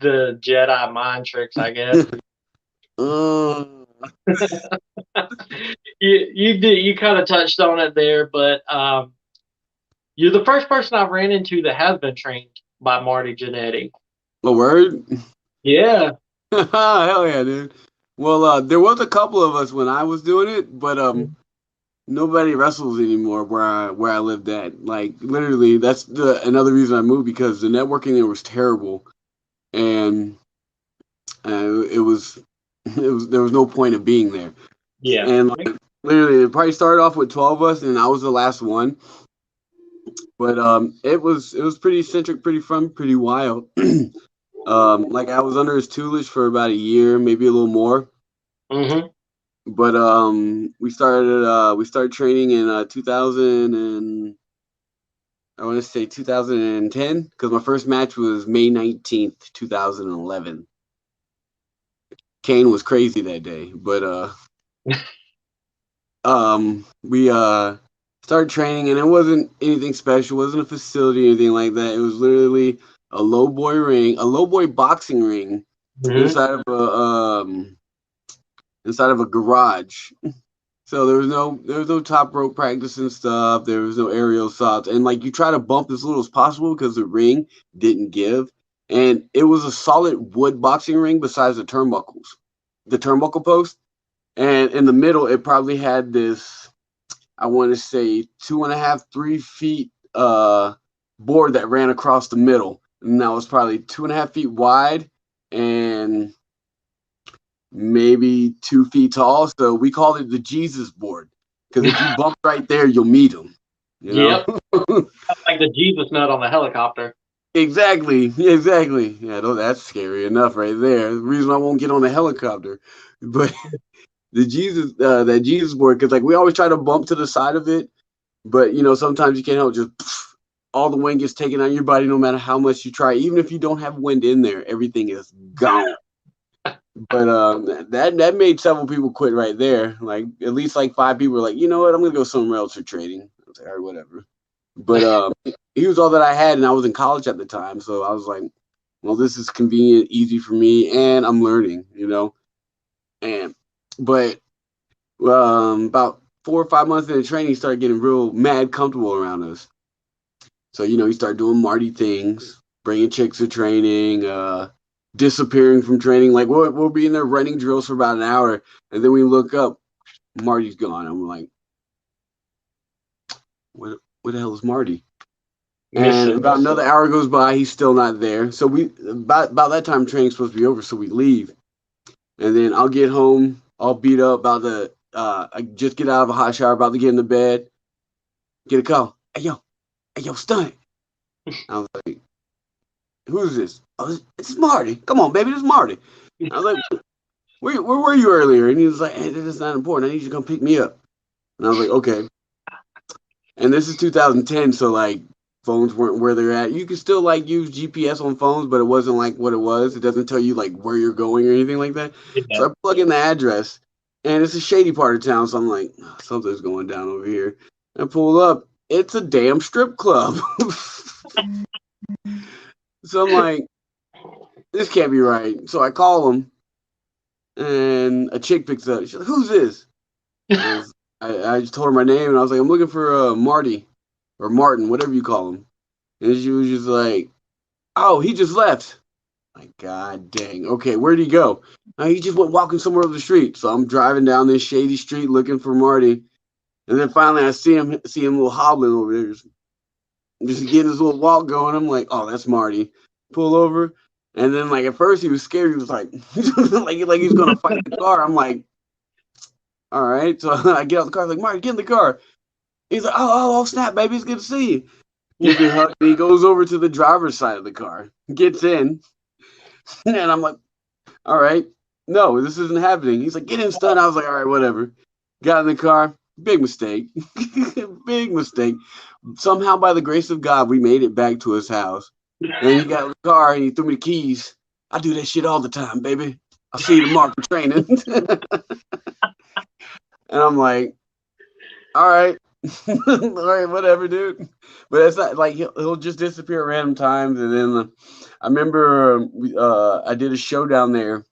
Jedi mind tricks, I guess. Uh, You kind of touched on it there, but you're the first person I've ran into that has been trained by Marty Janetty. a word? Yeah. Hell yeah, dude. Well, there was a couple of us when I was doing it, but nobody wrestles anymore where I lived at. Like literally, that's another reason I moved, because the networking there was terrible, and it was there was no point of being there. Yeah. And like literally, it probably started off with 12 of us, and I was the last one. But it was pretty eccentric, pretty fun, pretty wild. Like I was under his tutelage for about a year, maybe a little more. Mm-hmm. But we started training in 2000, and I want to say 2010, because my first match was May 19th, 2011. Kane was crazy that day, but we started training, and it wasn't anything special. It wasn't a facility or anything like that. It was literally a low boy boxing ring Mm-hmm. inside of a garage. So there was no top rope practice and stuff. There was no aerial assaults, and like you try to bump as little as possible because the ring didn't give, and it was a solid wood boxing ring besides the turnbuckle post, and in the middle it probably had this, I want to say 2.5, 3 feet board that ran across the middle, and that was probably 2.5 feet wide and maybe 2 feet tall. So we called it the Jesus board, because if you bump right there, you'll meet him. You know? Yep. Like the Jesus nut on the helicopter. Exactly. Yeah, that's scary enough right there. The reason I won't get on the helicopter, but that Jesus board, because like we always try to bump to the side of it, but sometimes you can't help, just all the wind gets taken out of your body no matter how much you try. Even if you don't have wind in there, everything is gone. But that made several people quit right there. Like at least like 5 people were like, you know what, I'm gonna go somewhere else for trading. I was like, all right, whatever. But he was all that I had, and I was in college at the time, so I was like, well, this is convenient, easy for me, and I'm learning, but about 4 or 5 months into training, he started getting real mad comfortable around us. So he started doing Marty things, bringing chicks to training, disappearing from training. Like we'll be in there running drills for about an hour, and then we look up, Marty's gone, and we're like, where the hell is Marty? And about another hour goes by, he's still not there. So we about that time training's supposed to be over, so we leave, and then I'll get home, all beat up, I just get out of a hot shower, about to get into bed, get a call, hey yo, Stunt. I was like, who's this? Oh, it's Marty. Come on, baby, this is Marty. I was like, where were you earlier? And he was like, hey, this is not important. I need you to come pick me up. And I was like, okay. And this is 2010, so like phones weren't where they're at. You could still like use GPS on phones, but it wasn't like what it was. It doesn't tell you like where you're going or anything like that. Yeah. So I plug in the address, and it's a shady part of town. So I'm like, oh, something's going down over here. I pull up. It's a damn strip club. So I'm like, this can't be right. So I call him, and a chick picks up. She's like, "Who's this?" I just told her my name, and I was like, "I'm looking for Marty or Martin, whatever you call him." And she was just like, "Oh, he just left." Like, God dang. Okay, where'd he go? He just went walking somewhere over the street. So I'm driving down this shady street looking for Marty, and then finally I see him a little hobbling over there, just getting his little walk going. I'm like, "Oh, that's Marty." Pull over, and then like at first he was scared. He was like, like he's gonna fight the car. I'm like, "All right." So I get out the car. Like, "Marty, get in the car." He's like, "Oh, snap, baby, it's good to see you." Gives me a hug. And he goes over to the driver's side of the car, gets in, and I'm like, "All right, no, this isn't happening." He's like, "Get in, Stunt." I was like, "All right, whatever." Got in the car. Big mistake. Big mistake. Somehow, by the grace of God, we made it back to his house. And he got in the car and he threw me the keys. I do that shit all the time, baby. I'll see you tomorrow for training. And I'm like, all right. All right, whatever, dude. But it's not like he'll just disappear at random times. And then I remember I did a show down there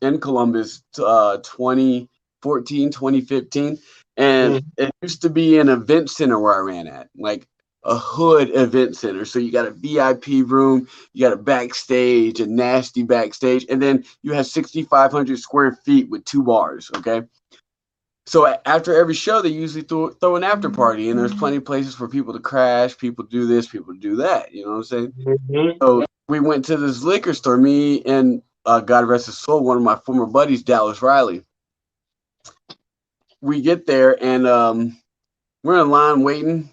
in Columbus, 2014, 2015. And it used to be an event center where I ran at, like a hood event center. So you got a VIP room, you got a backstage, a nasty backstage, and then you have 6,500 square feet with 2 bars, okay? So after every show, they usually throw an after party, and there's plenty of places for people to crash, people do this, people do that. You know what I'm saying? Mm-hmm. So we went to this liquor store, me and God rest his soul, one of my former buddies, Dallas Riley. We get there, and we're in line waiting,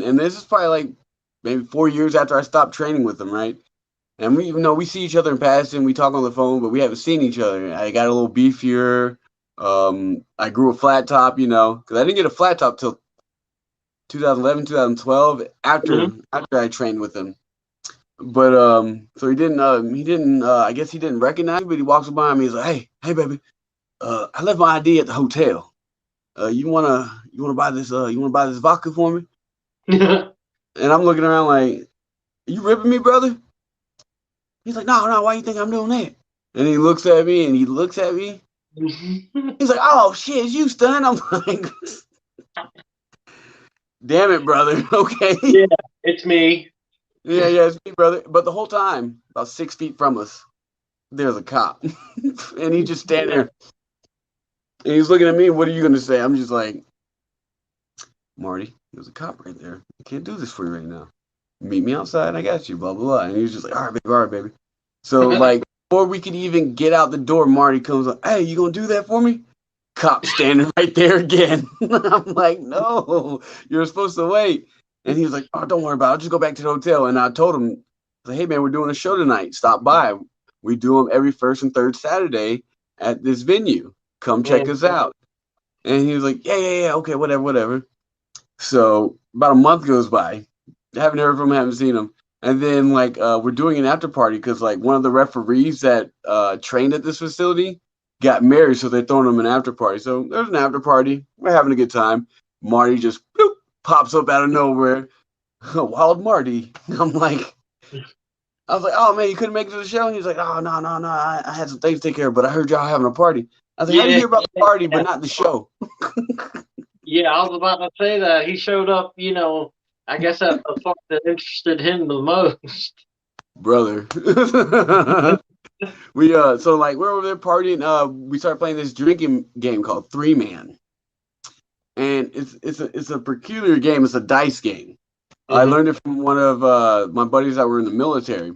and this is probably like maybe 4 years after I stopped training with him, right? And we see each other in passing, we talk on the phone, but we haven't seen each other. I got a little beefier. I grew a flat top, because I didn't get a flat top till 2011, 2012 after I trained with him. But so he didn't I guess he didn't recognize me, but he walks by me. He's like, hey baby, I left my ID at the hotel. You wanna buy this vodka for me? And I'm looking around like, you ripping me, brother? He's like, no, why you think I'm doing that? And he looks at me and he looks at me. He's like, oh shit, it's you, Stunt. I'm like, damn it, brother. Okay. Yeah, it's me. Yeah, it's me, brother. But the whole time, about 6 feet from us, there's a cop. And he just standing there. And he's looking at me. What are you gonna say? I'm just like, Marty, there's a cop right there. I can't do this for you right now. Meet me outside. I got you. Blah blah blah. And he was just like, all right, baby. So like, before we could even get out the door, Marty comes up. Hey, you gonna do that for me? Cop standing right there again. I'm like, no, you're supposed to wait. And he was like, oh, don't worry about it. I'll just go back to the hotel. And I told him, like, hey man, we're doing a show tonight. Stop by. We do them every first and third Saturday at this venue. Come check us out. And he was like, yeah, okay, whatever. So about a month goes by. Haven't heard from him, haven't seen him. And then like we're doing an after party because like one of the referees that trained at this facility got married, so they're throwing him an after party. So there's an after party. We're having a good time. Marty just bloop, pops up out of nowhere. Wild Marty. I was like, oh man, you couldn't make it to the show? And he's like, oh no, I had some things to take care of, but I heard y'all having a party. I was like, how do you hear about the party but not the show? Yeah, I was about to say that. He showed up, I guess that's the part that interested him the most. Brother. We so like we're over there partying. We started playing this drinking game called 3-Man. And it's a peculiar game. It's a dice game. I learned it from one of my buddies that were in the military.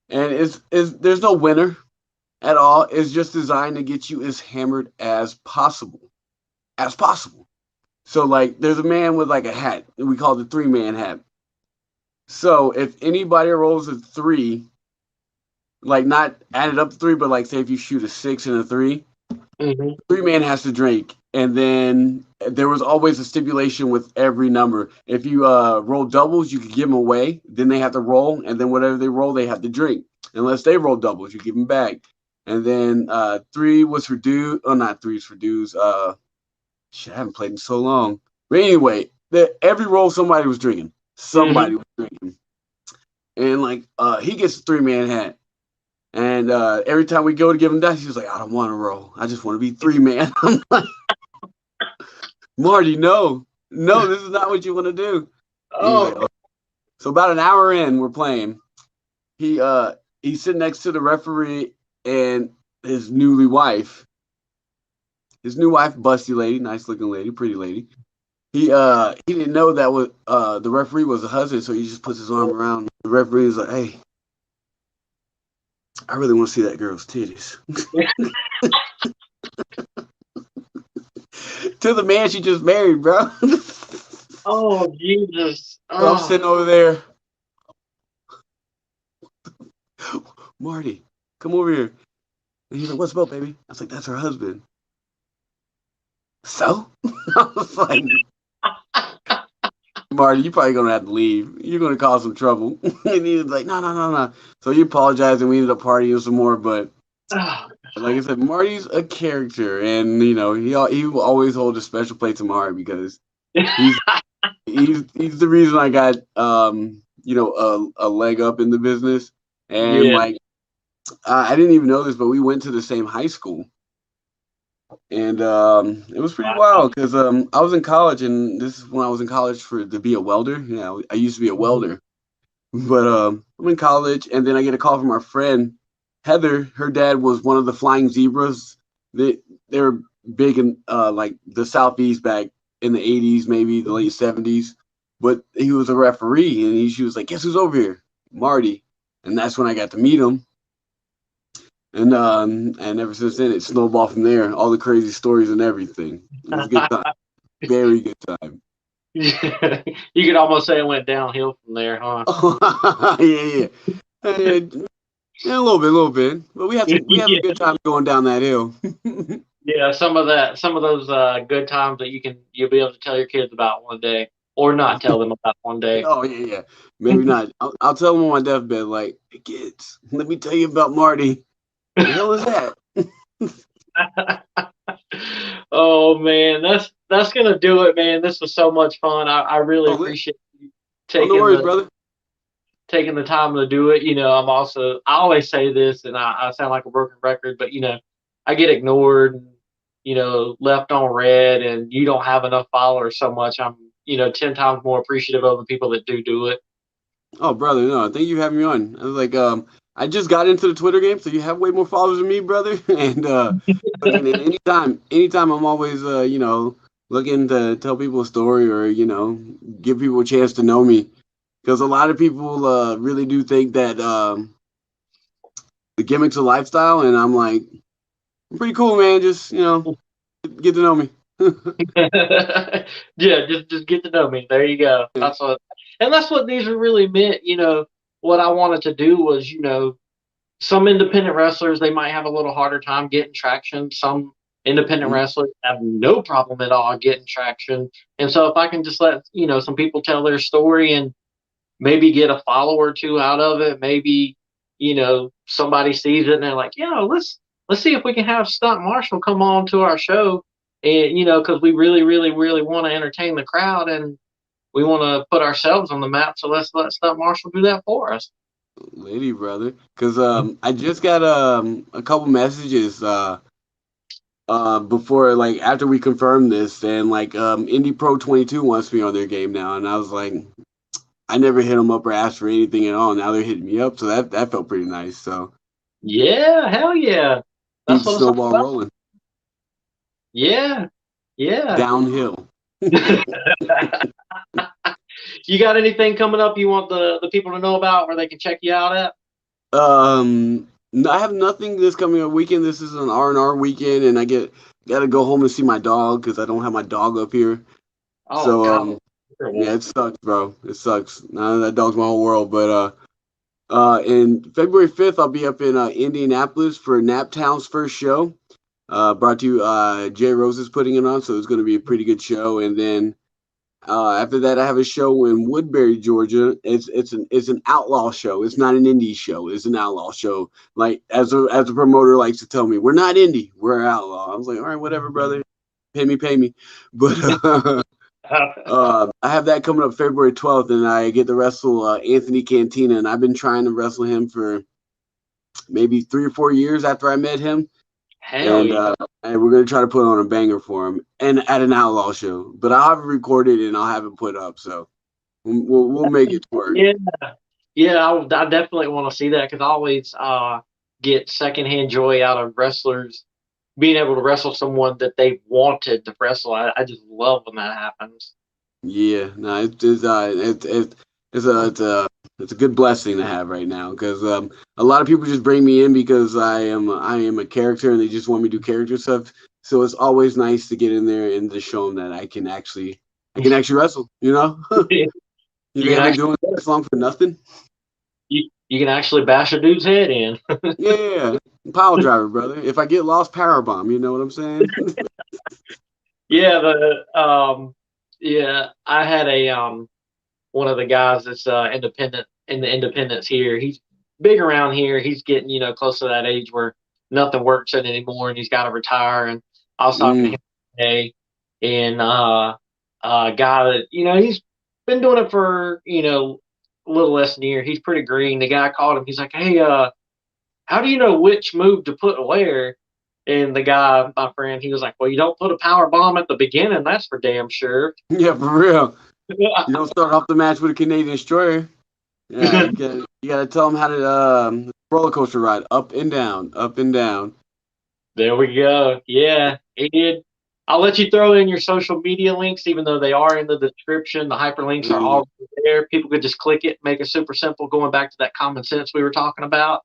And there's no winner at all. It's just designed to get you as hammered as possible. So like there's a man with like a hat. We call it the 3-Man hat. So if anybody rolls a 3, like not added up to 3, but like say if you shoot a 6 and a 3, 3-Man has to drink. And then there was always a stipulation with every number. If you roll doubles, you could give them away. Then they have to roll, and then whatever they roll, they have to drink. Unless they roll doubles, you give them back. And then 3 was for dues. Oh, not 3 is for dues. Shit, I haven't played in so long. But anyway, every roll somebody was drinking. Somebody was drinking. And like he gets a 3-Man hat. And every time we go to give him that, she's like, I don't want to roll. I just want to be 3-man. I'm like, Marty, no, this is not what you want to do. He's like, Oh, oh. So about an hour in, we're playing. He's sitting next to the referee and his new wife, busty lady, nice looking lady, pretty lady. He didn't know that was the referee was a husband, so he just puts his arm around the referee. He's like, hey, I really want to see that girl's titties. To the man she just married, bro. oh, Jesus. So I'm sitting over there. Marty, come over here. And he's like, what's up, baby? I was like, that's her husband. So? I was like, Marty, you're probably going to have to leave. You're going to cause some trouble. And he was like, no. So he apologized, and we ended up partying some more. But like I said, Marty's a character. And, he will always hold a special place in my heart because he's the reason I got, a leg up in the business. And, yeah. I didn't even know this, but we went to the same high school. And it was pretty wild because I was in college, and this is when I was in college to be a welder. I used to be a welder, but I'm in college, and then I get a call from our friend Heather. Her dad was one of the Flying Zebras. They were big in like the Southeast back in the 80s, maybe the late 70s. But he was a referee, and she was like, "Guess who's over here? Marty." And that's when I got to meet him. And ever since then, it snowballed from there. All the crazy stories and everything. It was a good time. Very good time. You could almost say it went downhill from there, huh? Yeah. Yeah, a little bit. But we had some good times going down that hill. Yeah, some of those good times that you'll be able to tell your kids about one day, or not tell them about one day. Oh yeah. Maybe not. I'll tell them on my deathbed, like, hey, kids, let me tell you about Marty. What the hell is that? Oh man, that's gonna do it, man. This was so much fun. I really appreciate you no worries, brother. taking the time to do it. I always say this, and I sound like a broken record, but I get ignored, and, left on red, and you don't have enough followers so much. I'm 10 times more appreciative of the people that do it. Oh, brother, no, thank you for having me on. I was like, I just got into the Twitter game, so you have way more followers than me, brother. And anytime I'm always, looking to tell people a story or, give people a chance to know me. Because a lot of people really do think that the gimmick's a lifestyle, and I'm like, I'm pretty cool, man. Just, get to know me. Yeah, just get to know me. There you go. That's what these are really meant. What I wanted to do was, some independent wrestlers, they might have a little harder time getting traction. Some independent wrestlers have no problem at all getting traction. And so if I can just let, some people tell their story and maybe get a follower or two out of it, maybe, somebody sees it and they're like, let's see if we can have Stunt Marshall come on to our show. And, because we really, really, really want to entertain the crowd and we want to put ourselves on the map. So let's let Stunt Marshall do that for us. Lady, brother. Because I just got a couple messages before, like, after we confirmed this, and like Indie Pro 22 wants me on their game now, and I was like, I never hit them up or asked for anything at all. Now they're hitting me up, so that felt pretty nice. So yeah, hell yeah, that's what snowball rolling. Yeah. Downhill. You got anything coming up you want the people to know about, where they can check you out at? No, I have nothing this coming up weekend. This is an R&R weekend, and I gotta go home and see my dog because I don't have my dog up here. Oh, so yeah, it sucks, bro. It sucks. Now that dog's my whole world. But in February 5th, I'll be up in Indianapolis for Naptown's first show. Brought to you, Jay Rose is putting it on, so it's going to be a pretty good show. And then after that, I have a show in Woodbury, Georgia. It's an outlaw show. It's not an indie show. It's an outlaw show. Like as a promoter likes to tell me, we're not indie, we're outlaw. I was like, all right, whatever, brother. Pay me. But I have that coming up February 12th, and I get to wrestle Anthony Cantina, and I've been trying to wrestle him for maybe 3 or 4 years after I met him. Hell And yeah. and we're gonna try to put on a banger for him and at an outlaw show. But I'll have it recorded and I'll have it put up. So we'll make it work. Yeah. Yeah, I definitely want to see that because I always get secondhand joy out of wrestlers being able to wrestle someone that they wanted to wrestle. I just love when that happens. Yeah, no, it's a good blessing to have right now because a lot of people just bring me in because I am a character and they just want me to do character stuff. So it's always nice to get in there and to show them that I can actually wrestle. You know, you you think can I've been actually doing this long for nothing? you can actually bash a dude's head in. Yeah, pile driver, brother. If I get lost, power bomb. You know what I'm saying? Yeah, I had a one of the guys that's independent in the independents here. He's big around here. He's getting, close to that age where nothing works in anymore and he's got to retire. And I was talking to Mm, him today, and a guy that, he's been doing it for, a little less than a year. He's pretty green. The guy called him. He's like, "Hey, how do you know which move to put where?" And the guy, my friend, he was like, "Well, you don't put a power bomb at the beginning. That's for damn sure." yeah, for real. You don't start off the match with a Canadian destroyer. Yeah, you gotta tell them how to roller coaster ride up and down, up and down. There we go. Yeah, and I'll let you throw in your social media links, even though they are in the description. The hyperlinks are Mm, all there. People could just click it, make it super simple. Going back to that common sense we were talking about.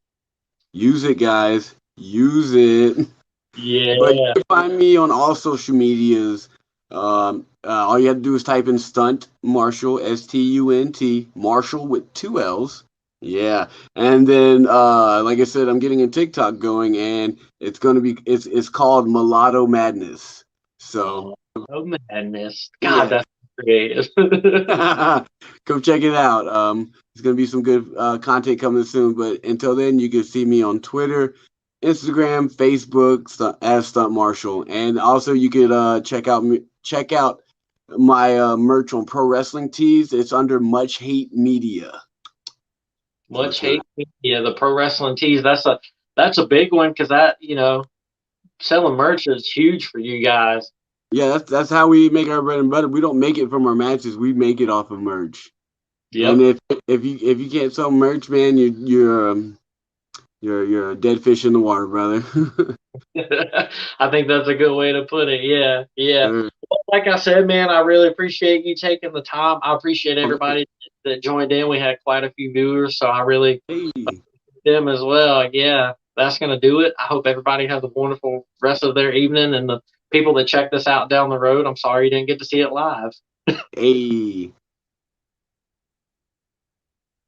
use it, guys. Use it. But you Yeah, can find me on all social medias. All you have to do is type in Stunt Marshall, Stunt Marshall with two L's. Yeah, and then like I said, I'm getting a TikTok going, and it's called Mulatto Madness. So oh madness! God, yeah, that's creative. come check it out. It's gonna be some good content coming soon. But until then, you can see me on Twitter, Instagram, Facebook as Stunt Marshall, and also you could check out my merch on Pro Wrestling Tees. It's under Much Hate Media. So Much it's gonna hate. Yeah, the pro wrestling tees. That's a big one because that selling merch is huge for you guys. yeah, that's how we make our bread and butter. We don't make it from our matches. We make it off of merch. And Yep. if you can't sell merch, man, you're a dead fish in the water, brother. I think that's a good way to put it. Yeah, yeah. Uh, Well, like I said, man, I really appreciate you taking the time. I appreciate everybody that joined in. We had quite a few viewers, so I really hey, them as well. Yeah, that's gonna do it. I hope everybody has a wonderful rest of their evening, and the people that check this out down the road. I'm sorry you didn't get to see it live. hey.